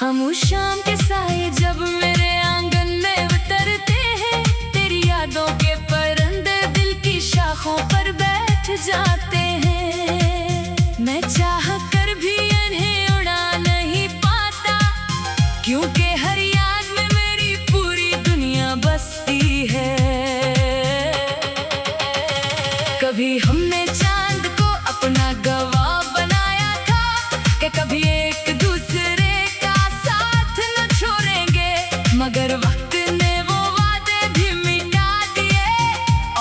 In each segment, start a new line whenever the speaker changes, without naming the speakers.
खामोश शाम के साए जब मेरे आंगन में उतरते हैं, तेरी यादों के परिंदे दिल की शाखों पर बैठ जाते हैं। मैं चाह कर भी इन्हें उड़ा नहीं पाता, क्योंकि हर याद में मेरी पूरी दुनिया बसती है। कभी हमने चांद को अपना गवाह बनाया था कि कभी एक दूसरे का साथ न छोड़ेंगे, मगर वक्त ने वो वादे भी मिटा दिए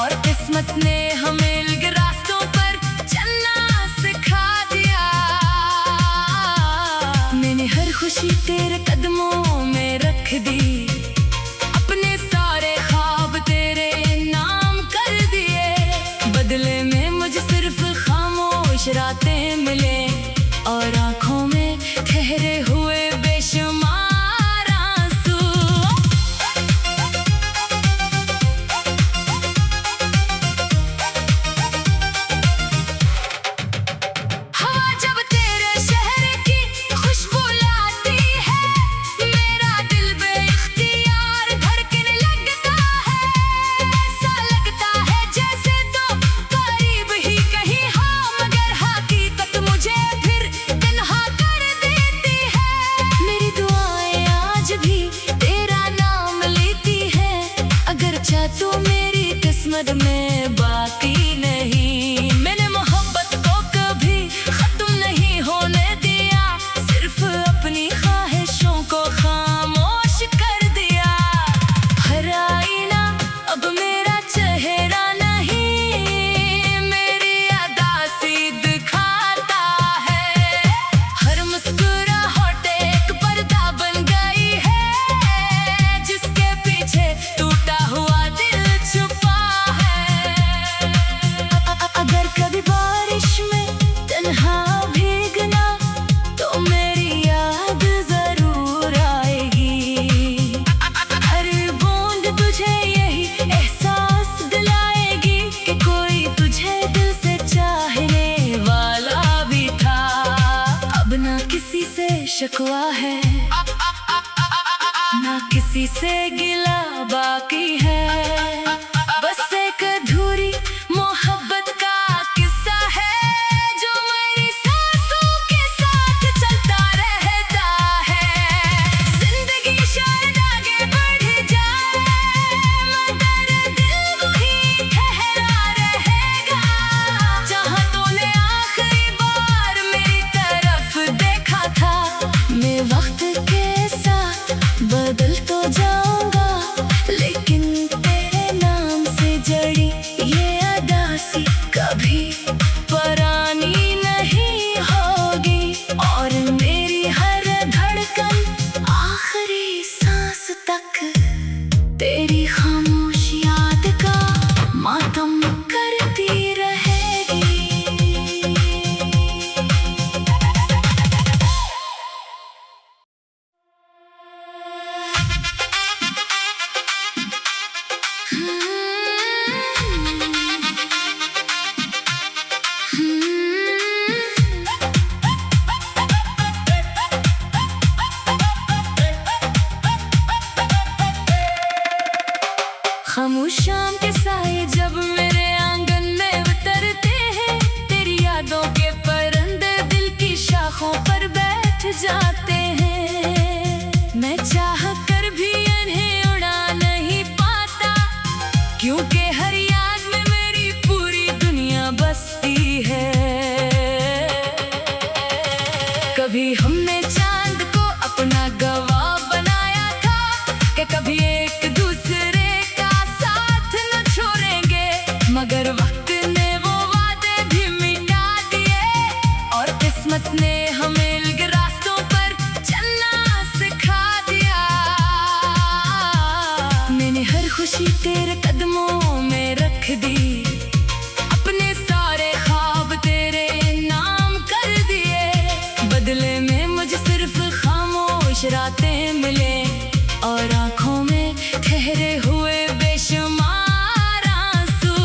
और किस्मत ने हमें अलग रास्तों पर चलना सिखा दिया। मैंने हर खुशी तेरे कदमों में रख दी, अपने सारे ख्वाब तेरे नाम कर दिए। बदले में मुझे सिर्फ खामोश रातें मिले और आंखों में ठहरे हुए बेशुमार आंसू। हवा जब तेरे शहर की खुशबू लाती है, मेरा दिल बेइख्तियार धड़कने लगता है। ऐसा लगता है जैसे तो करीब ही कहीं हो, मगर हकीकत मुझे फिर तन्हा कर देती है। मेरी दुआएं आज भी तेरा नाम लेती है, अगर चाह तो मेरी किस्मत में बाकी नहीं। मैंने मोहब्बत को कभी खत्म नहीं होने दिया, सिर्फ अपनी ख्वाहिशों को खामोश कर दिया। हर आईना अब मेरा चेहरा नहीं, मेरी अदासी दिखाता है। हर मुस्कुराहट एक पर्दा बन गई है, जिसके पीछे टूटा हुआ दिल छुपा है। अगर कभी बारिश में तन्हा भीगना तो मेरी याद जरूर आएगी। हर बूंद तुझे यही एहसास दिलाएगी कि कोई तुझे दिल से चाहने वाला भी था। अब ना किसी से शिकवा है, ना किसी से गिला बाकी है। बस एक अधूरी मोहब्बत का किस्सा है, जो मेरी सांसों के साथ चलता रहता है। जिंदगी शायद आगे बढ़ जाए, मगर दिल वही ठहरा रहेगा। जहाँ तूने आखिरी बार मेरी तरफ देखा था, मैं वक्त के साथ बदल तो जाऊंगा, लेकिन तेरे नाम से जड़ी ये अदासी कभी पुरानी नहीं होगी। और मेरी हर धड़कन आखिरी सांस तक तेरी खामोश याद का मातम करती रहेगी। खामोश शाम के साए जब मेरे आंगन में उतरते हैं, तेरी यादों के परिंदे दिल की शाखों पर बैठ जाते हैं। मैं चाह कर भी इन्हें उड़ा नहीं पाता, क्योंकि हर याद में मेरी पूरी दुनिया बसती है। कभी हमने चांद को अपना गवाह बनाया था कि कभी एक दूसरे का साथ न छोड़ेंगे, मगर वक्त ने वो वादे भी मिटा दिए और किस्मत ने हमें अलग रास्तों पर चलना सिखा दिया। मैंने हर खुशी तेरे कदमों में रख दी, अपने सारे ख्वाब तेरे नाम कर दिए। बदले में मुझे सिर्फ खामोश रातें मिले और आंखों में ठहरे हुए बेशुमार आंसू।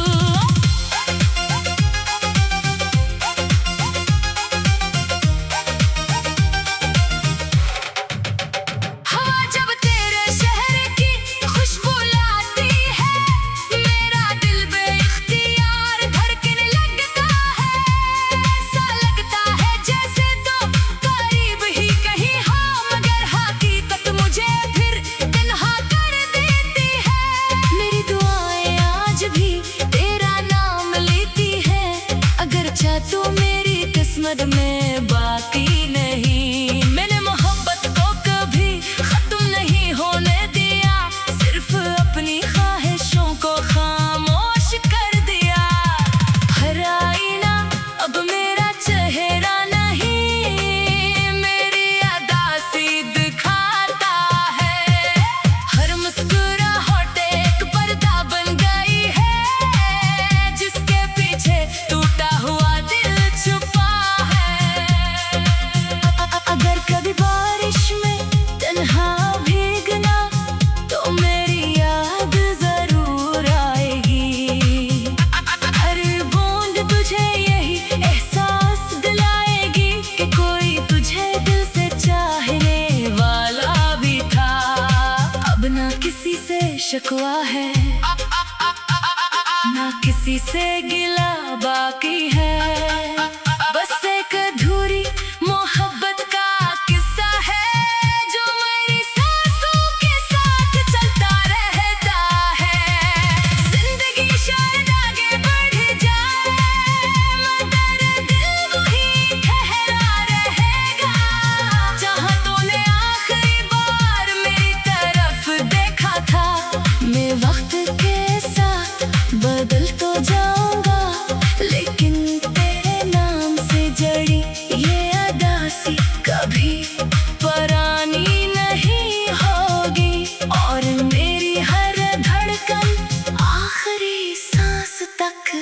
तू मेरी किस्मत में बाकी नहीं। मैंने मोहब्बत को कभी खत्म नहीं होने दिया, सिर्फ अपनी ख्वाहिशों को खामोश कर दिया। हर आईना अब मेरा चेहरा नहीं, मेरी अदा सी दिखाता है। हर मुस्कुराहट एक पर्दा बन गई है, जिसके पीछे टूटा हुआ दिल छुपा है। अगर कभी बारिश में तन्हा भीगना तो मेरी याद जरूर आएगी। हर बूंद तुझे यही एहसास दिलाएगी कि कोई तुझे दिल से चाहने वाला भी था। अब ना किसी से शिकवा है, ना किसी से गिला बाकी है। बस एक अधूरी मोहब्बत का किस्सा है, जो मेरी सांसों के साथ चलता रहता है। जिंदगी शायद आगे बढ़ जाए, मगर दिल वही ठहरा रहेगा। जहाँ तूने आखिरी बार मेरी तरफ देखा था, मैं वक्त के साथ बदल तो जाऊंगा, लेकिन तेरे नाम से जड़ी ये अदासी कभी पुरानी नहीं होगी। और मेरी हर धड़कन आखिरी सांस तक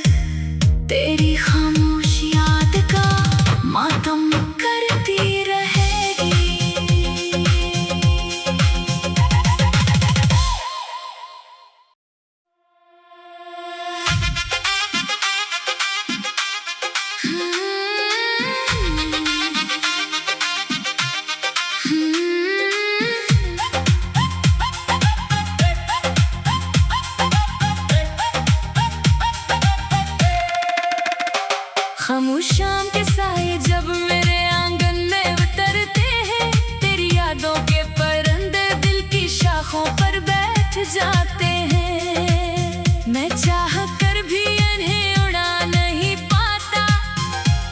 तेरी खामोश याद का मातम करती रहेगी। खामोश शाम के साए जब मेरे आंगन में उतरते हैं, तेरी यादों के परिंदे दिल की शाखों पर बैठ जाते हैं। मैं चाह कर भी इन्हें उड़ा नहीं पाता,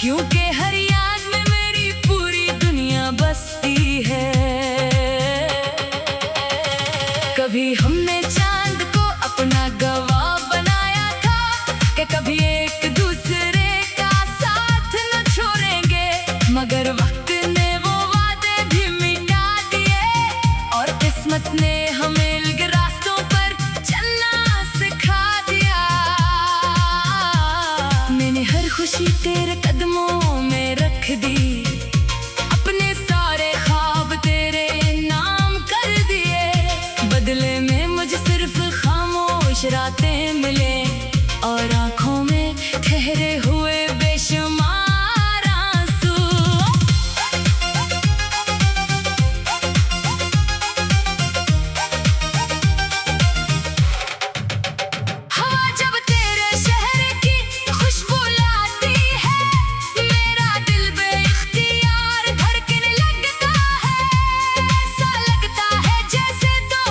क्योंकि हर याद में मेरी पूरी दुनिया बसती है। कभी हमने चांद को अपना गवाह बनाया था, कि कभी एक दूसरे का साथ न छोड़ेंगे, मगर वक्त ने वो वादे भी मिटा दिए, और किस्मत ने हमें अलग रास्तों पर चलना सिखा दिया। मैंने हर खुशी तेरे कदमों में रख दी, अपने सारे ख्वाब तेरे नाम कर दिए। बदले में मुझे सिर्फ खामोश रातें मिले, और आंखों में ठहरे हुए बेशुमार आंसू। हवा जब तेरे शहर की खुशबू लाती है, मेरा दिल बेइख्तियार धड़कने लगता है। ऐसा लगता है जैसे तो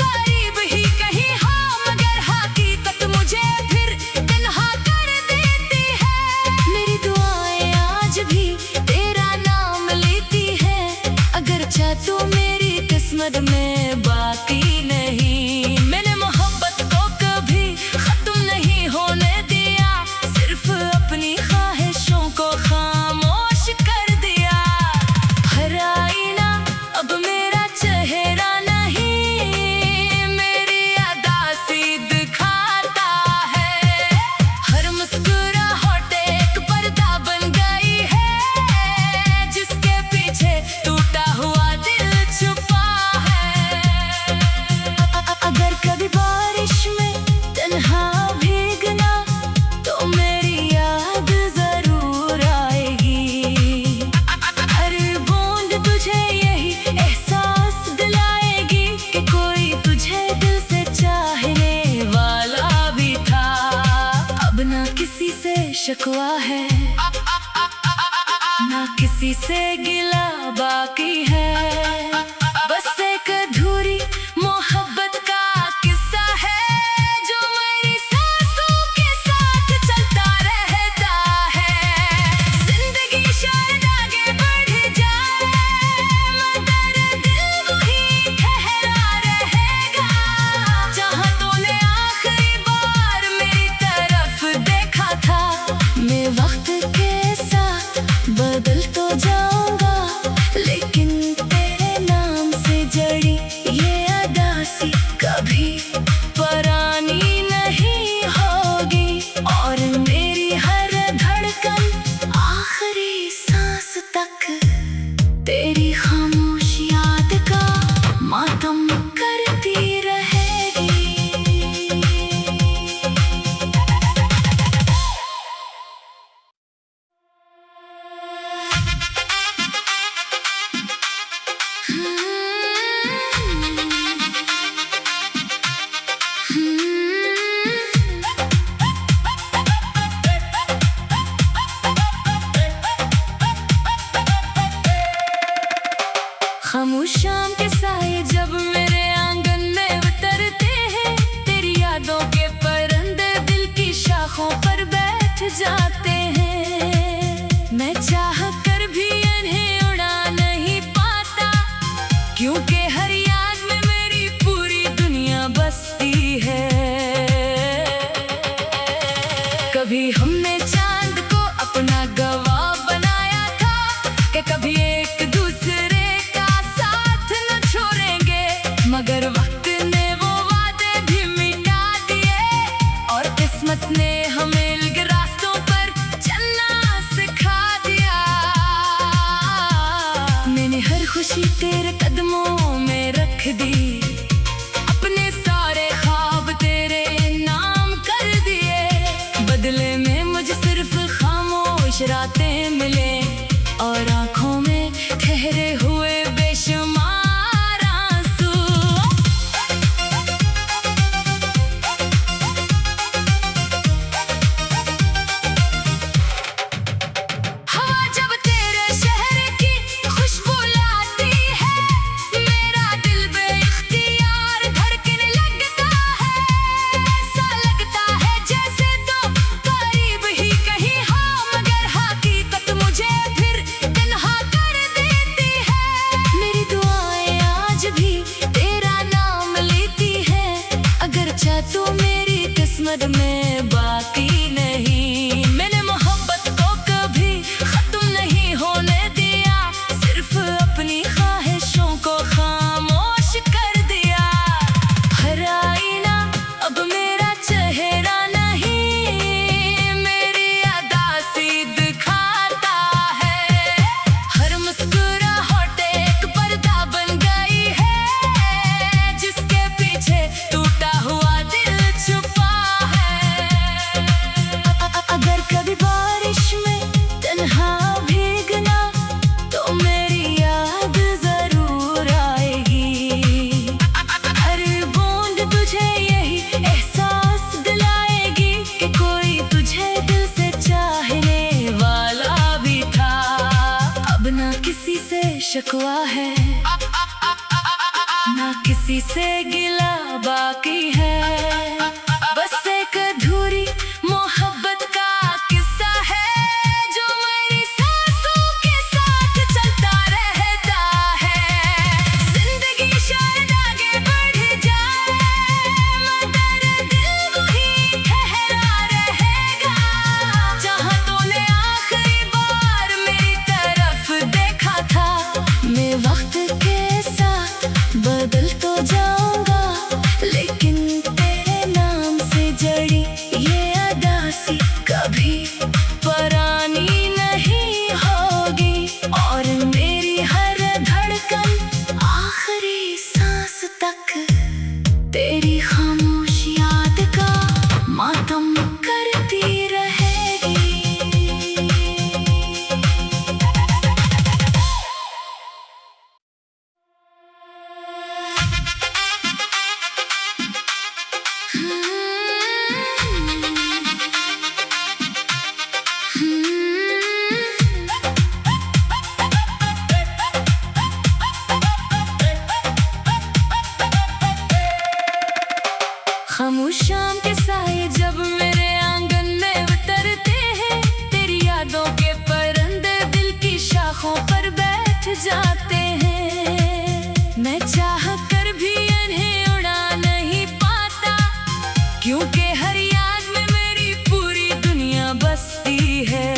करीब ही कहीं हो, मगर हकीकत मुझे फिर तन्हा कर देती है। मेरी दुआएं आज भी तेरा नाम लेती है, अगरचे तू मेरी किस्मत में बाकी नहीं। मैंने मोहब्बत को कभी खत्म नहीं होने दिया, सिर्फ अपनी ख्वाहिशों को खामोश कर दिया। हर आईना अब मेरा चेहरा नहीं, मेरी अदा सी दिखाता है। हर मुस्कुराहट एक पर्दा बन गई है, जिसके पीछे टूटा हुआ दिल छुपा है। अगर कभी बारिश में तन्हा भीगना तो मेरी याद जरूर आएगी। हर बूंद तुझे यही एहसास दिलाएगी कि कोई तुझे दिल से चाहने वाला भी था। अब ना किसी से शिकवा है, ना किसी से गिला बाकी है। बस एक अधूरी मोहब्बत का किस्सा है, जो मेरी सांसों के साथ चलता रहता है। रातें मिले और आंखों में ठहरे हुए बेशुमार आंसू। हवा जब तेरे शहर की खुशबू लाती है, मेरा दिल बेइख्तियार धड़कने लगता है। ऐसा लगता है जैसे तो करीब ही कहीं हो, मगर हकीकत मुझे फिर तन्हा कर देती है। मेरी दुआएं आज भी तेरा नाम लेती है, अगर चाह तो मेरी किस्मत में बाकी नहीं। मैंने मोहब्बत को कभी खत्म नहीं होने दिया, सिर्फ अपनी ख्वाहिशों को खामोश कर दिया। हर आईना अब मेरा चेहरा नहीं, मेरी अदासी दिखाता है। हर मुस्कुराहट एक पर्दा बन गई है, जिसके पीछे टूटा हुआ दिल छुपा है। अगर कभी बारिश में तन्हा भीगना तो मेरी याद जरूर आएगी। हर बूंद तुझे यही एहसास दिलाएगी कि कोई तुझे दिल से चाहने वाला भी था। अब ना किसी से शिकवा है, ना किसी से गिला बाकी है। बस एक अधूरी मोहब्बत का किस्सा है, जो मेरी सांसों के साथ चलता रहता है। जिंदगी शायद आगे बढ़ जाए, मगर दिल वही ठहरा रहेगा। जहाँ तूने आखिरी बार मेरी तरफ देखा था, मैं वक्त के साथ बदल तो जाऊंगा, लेकिन तेरे नाम से जड़ी ये अदासी कभी पुरानी नहीं होगी। और मेरी हर धड़कन आखिरी सांस तक तेरी खामोश याद का मातम करती रहेगी। खामोश शाम के साए जब मेरे आंगन में उतरते हैं, तेरी यादों के परिंदे दिल की शाखों पर बैठ जाते हैं। मैं चाह कर भी इन्हें उड़ा नहीं पाता, क्योंकि हर याद में मेरी पूरी दुनिया बसती है।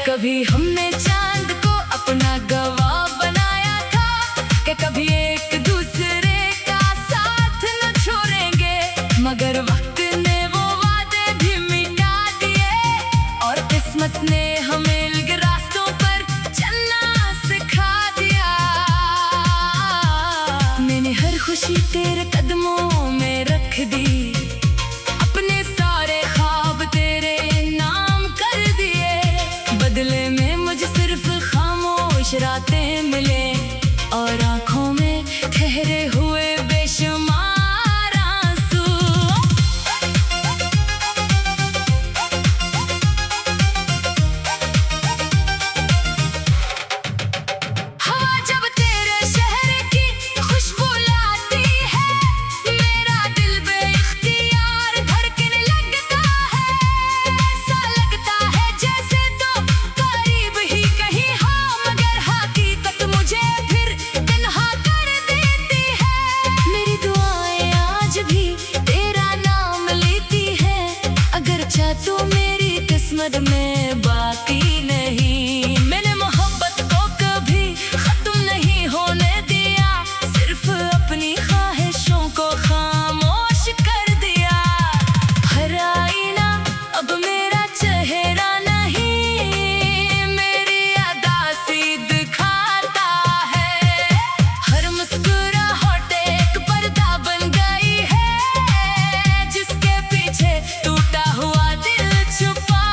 कभी हमने चांद को अपना गवाह बनाया था, कि कभी एक दूसरे का साथ न छोड़ेंगे, मगर वक्त ने वो वादे भी मिटा दिए और किस्मत ने हमें अलग रास्तों पर चलना सिखा दिया। मैंने हर खुशी तेरे कदमों में रख दी, अपने सारे ख्वाब तेरे नाम कर दिए। बदले में मुझे सिर्फ खामोश रातें मिले और आंखों में ठहरे हुए बेशुमार आंसू। हवा जब तेरे शहर की खुशबू लाती है, मेरा दिल बेइख्तियार धड़कने लगता है। ऐसा लगता है जैसे तो करीब ही कहीं हो, मगर हकीकत मुझे फिर तन्हा कर देती है। मेरी दुआएं आज भी तेरा नाम लेती है, अगर चाह तो मेरी किस्मत में बाकी नहीं। मैंने मोहब्बत को कभी खत्म नहीं होने दिया, सिर्फ अपनी ख्वाहिशों को खामोश कर दिया। हर आईना अब मेरा चेहरा नहीं, मेरी अदासी दिखाता है। हर मुस्कुराहट एक पर्दा बन गई है, जिसके पीछे टूटा हुआ दिल छुपा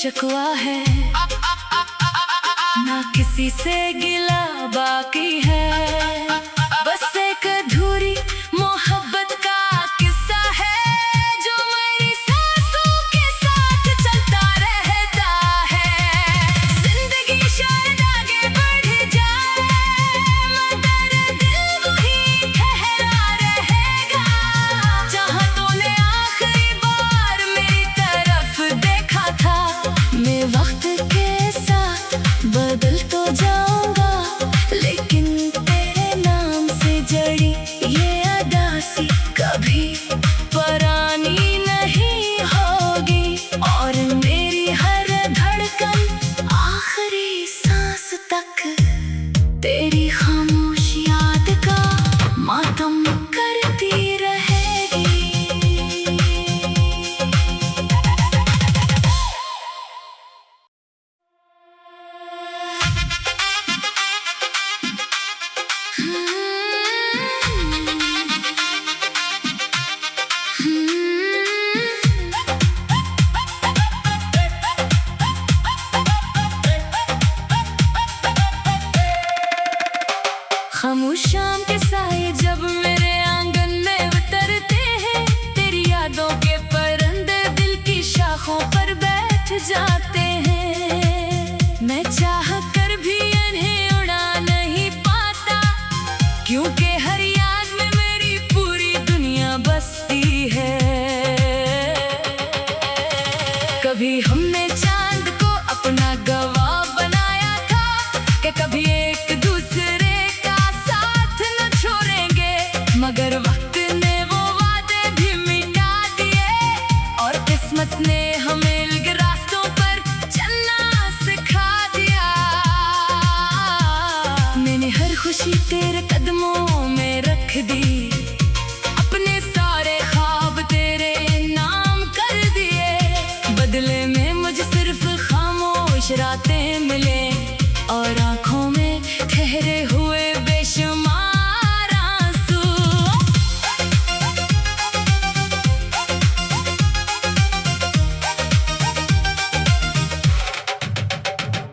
शिकवा है, ना किसी से गिला बाकी है। बस एक अधूरी मोहब्बत का किस्सा है जो मेरी सांसों के साथ चलता रहता है। जिंदगी शायद आगे बढ़ जाए मगर दिल वही ठहरा रहेगा। जहाँ तूने आखिरी बार मेरी तरफ देखा था, मैं वक्त के साथ बदल तो जाऊंगा, लेकिन तेरे नाम से जड़ी ये अदासी कभी पुरानी नहीं होगी। और मेरी हर धड़कन आखिरी सांस तक तेरी खामोश याद का मातम करती रहेगी। खामोश शाम के साए जब मेरे आंगन में उतरते हैं, तेरी यादों के परिंदे दिल की शाखों पर बैठ जाते हैं। मैं चाह कर भी इन्हें उड़ा नहीं पाता, क्योंकि हर याद में मेरी पूरी दुनिया बसती है। कभी हमने चांद को अपना गवाह बनाया था कि कभी एक दूसरे का साथ न छोड़ेंगे, मगर वक्त ने वो वादे भी मिटा दिए और किस्मत ने हमें अलग रास्तों पर चलना सिखा दिया। मैंने हर खुशी तेरे कदमों में रख दी, अपने सारे ख्वाब तेरे नाम कर दिए। बदले में मुझे सिर्फ खामोश रातें मिले और आंखों में ठहरे हुए बेशुमार आंसू।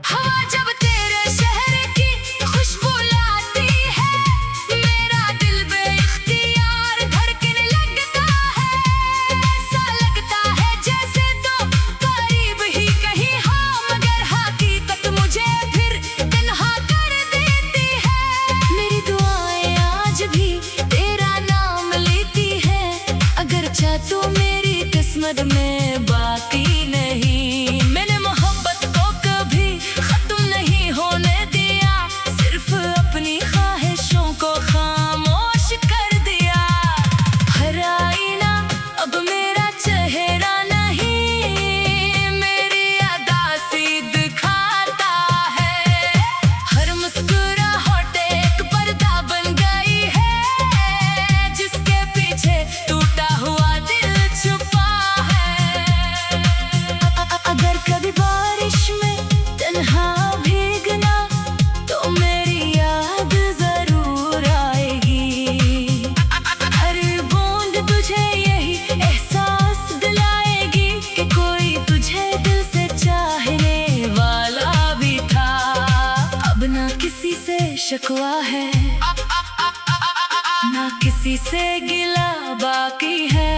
हवा जब तेरे शहर की खुशबू लाती है, मेरा दिल बेइख्तियार धड़कने लगता है। ऐसा लगता है जैसे तो करीब ही कहीं हो, मगर हकीकत मुझे फिर तन्हा कर देती है। मेरी दुआएं आज भी तेरा नाम लेती है, अगर चाह तो मेरी किस्मत में बाकी नहीं। मैंने मोहब्बत को कभी खत्म नहीं होने दिया, सिर्फ अपनी ख्वाहिशों को खामोश कर दिया। हर आईना अब मेरा चेहरा नहीं, मेरी अदासी दिखाता है। हर मुस्कुराहट एक पर्दा बन गई है, जिसके पीछे टूटा हुआ दिल छुपा है। अगर कभी बारिश में तन्हा भीगना तो मेरी याद जरूर आएगी। हर बूंद तुझे यही एहसास दिलाएगी कि कोई तुझे दिल से चाहने वाला भी था। अब ना किसी से शिकवा है, ना किसी से गिला बाकी है।